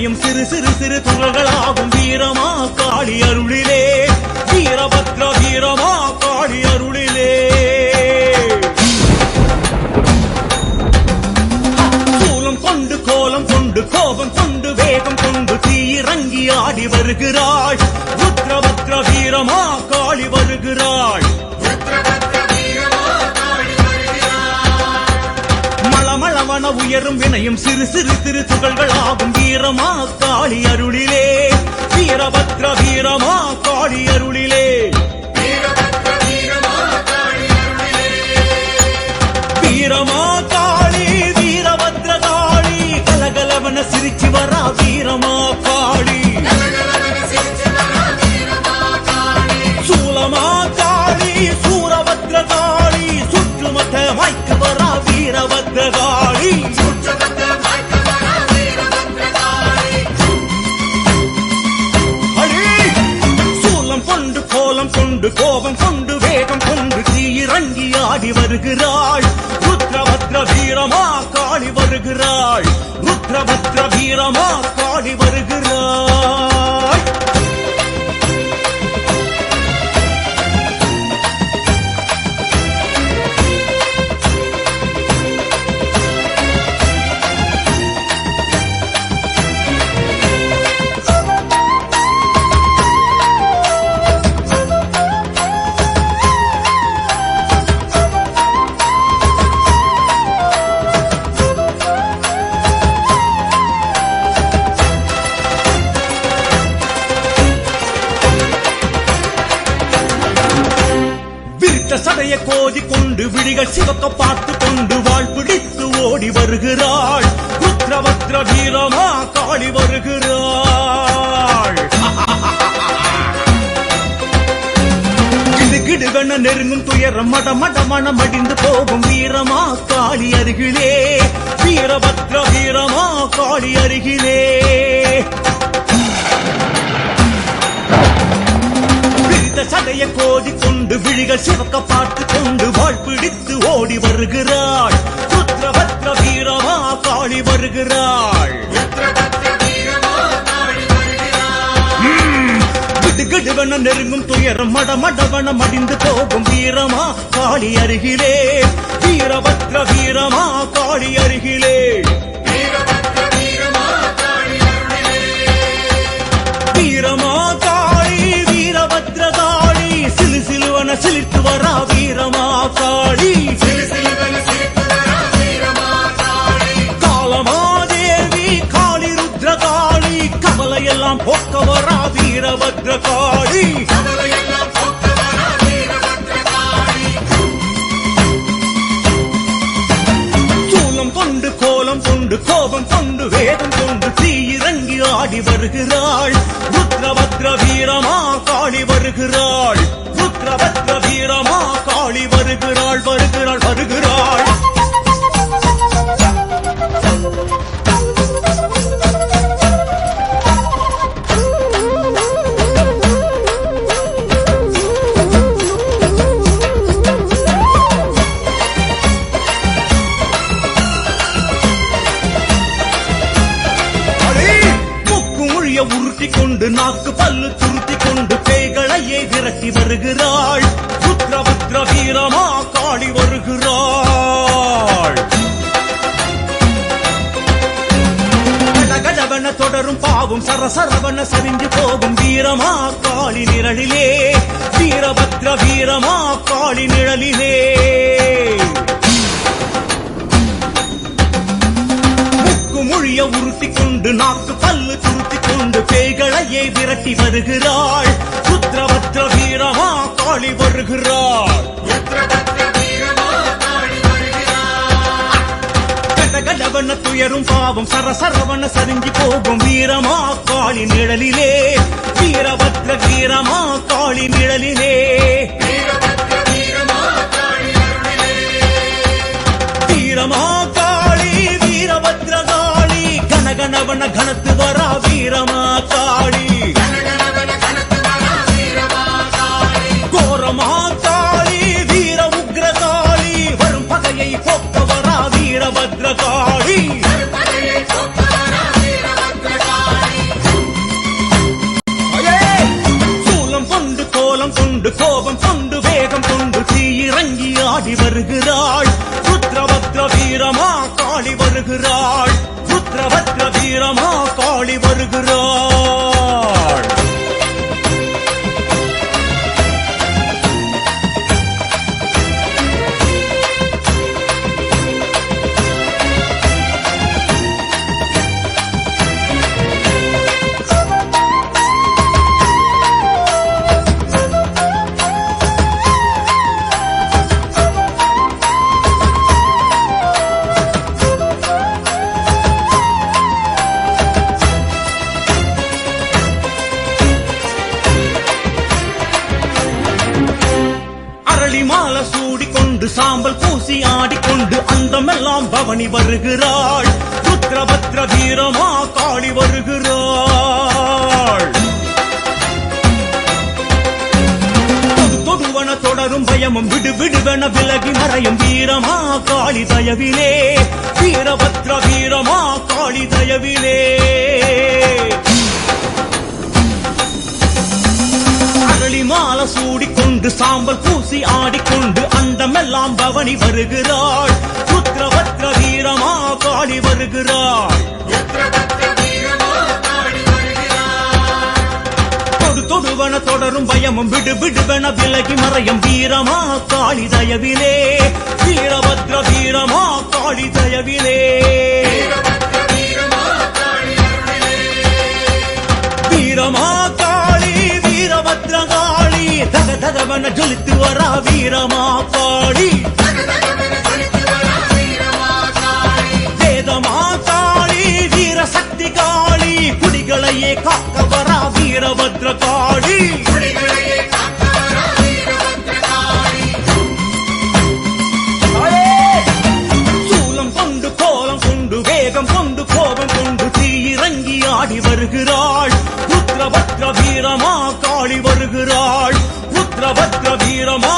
வினையும் சிறு சிறு சிறு துகள்களாகும் வீரமா காளி அருளிலே வீரபத்ர வீரமா காளி அருளிலே சூலம் கொண்டு கோலம் கொண்டு கோபம் கொண்டு வேகம் கொண்டு தீயிறங்கி ஆடி வருகிறாள் ருத்ரபத்ர வீரமா காளி வருகிறாள் மளமளவன உயரும் வினையும் சிறு சிறு சிறு துகள்களாகும் வீரமா காளி அருளிலே வீரபத்ர வீரமா காளி அருளிலே வீரமா காளி வீரபத்ர காளி கலகலவன சிரிச்சு வரா வீரமா காளி சூலமா காளி சூரபத்ர காளி சுற்றுமத்த மாய்க்கு வரா வீரபத்ர காளி சூலம் கொண்டு கோலம் கொண்டு கோபம் கொண்டு வேகம் கொண்டு தீயிறங்கி ஆடி வருகிறாள் ருத்ரபத்ர வீரமா காளி வருகிறாள் ருத்ரபத்ர வீரமா காளி வருகிறாள் சடைய கோதி கொண்டு விழிகள் சிவக்க பார்த்து கொண்டு வாழ் பிடித்து ஓடி வருகிறாள் ருத்ரபத்ர வீரமா காளி வருகிறாள் கிடுகிடுவென நெருங்கும் துயரம் மடமடமன மடிந்து போகும் வீரமா காளி அருகிலே வீரபத்ர வீரமா காளி அருகிலே சடைய கோதி கொண்டு விழிகள் சிவக்க பார்த்து கொண்டு வாழ் பிடித்து ஓடி வருகிறாள் ருத்ரபத்ர வீரமா காளி வருகிறாள் கிடுகிடுவன நெருங்கும் துயரம் மடமடவன மடிந்து போகும் வீரமா காளி அருகிலே வீரபத்ர வீரமா காளி அருகிலே வீரமா காளி வீரபத்ர காளி சிலு சிலுவன சிலித்து வரா வீரமா காளி காலமாதேவி காளி ருத்ர காளி கவலையெல்லாம் போக்க வரா வீரபத்ர காளி சூலம் கொண்டு கோலம் கொண்டு கோபம் கொண்டு வேகம் கொண்டு தீயிறங்கி ஆடி வருகிறாள் ருத்ரபத்ர வீரமா காளி வருகிறாள் ருத்ரபத்ர வீரமா காளி வருகிறாள் வருகிறாள் வருகிறாள் உருட்டி கொண்டு நாக்கு பல்லு துருத்தி கொண்டு பேய்களையே விரட்டி வருகிறாள் ருத்ரபத்ர வீரமா காளி வருகிறாள் கடகடவன தொடரும் பாவும் சரசரவன சரிஞ்சு போகும் வீரமா காளி நிழலிலே வீரபத்ர வீரமா காளி நிழலிலே மொழிய உருட்டி கொண்டு நாக்கு பல்லு துருத்தி கொண்டு பேய்களையே விரட்டி வருகிறாள் ருத்ரபத்ர வீரமா காளி வருகிறாள் கடகடவன துயரும் பாவம் சரசரவன சரிஞ்சி போகும் வீரமா காளி நிழலிலே வீரபத்ர வீரமா காளி நிழலிலே வீரமா காளி வீரபத்ர காளி கனகனவன கனத்து வரா வீரமா காளி கோரமா காளி வீர உக்ர காளி வரும் பகையை போக்க வரா வீரபத்ர காளி ஆடி வருகிறாள் ருத்ரபத்ர வீரமா காளி வருகிறாள் ருத்ரபத்ர வீரமா காளி வருகிறாள் மாலை சூடிக்கொண்டு சாம்பல் பூசி ஆடிக்கொண்டு அந்தமெல்லாம் பவனி வருகிறாள் ருத்ரபத்ர வீரமா காளி வருகிறாள் தொடுவன தொடரும் பயமும் விடு விடுவன விலகி மறையும் வீரமா காளி தயவிலே வீரபத்ர வீரமா காளி தயவிலே மாலை சூடிக்கொண்டு சாம்பல் பூசி ஆடிக்கொண்டு அண்டமெல்லாம் பவனி வருகிறாள் ருத்ரபத்ர வீரமா காளி வருகிறாள் தொடுவன தொடரும் பயமும் விடு விடுவன விலகி மறையும் வீரமா காளி தயவிலே வீரபத்ர வீரமா காளி தயவிலே வீரமா காளி வீரபத்ர காளி தக தகவன ஜொலித்து வரா வீரமா காளி வேதமா காளி வீரசக்தி காளி குடிகளையே காக்க வரா வீரபத்ர காளி சூலம் கொண்டு கோலம் கொண்டு வேகம் கொண்டு கோபம் கொண்டு தீயிறங்கி ஆடி வருகிறாள் ருத்ரபத்ர வீரமா காளி வருகிறாள் ருத்ரபத்ர வீரமா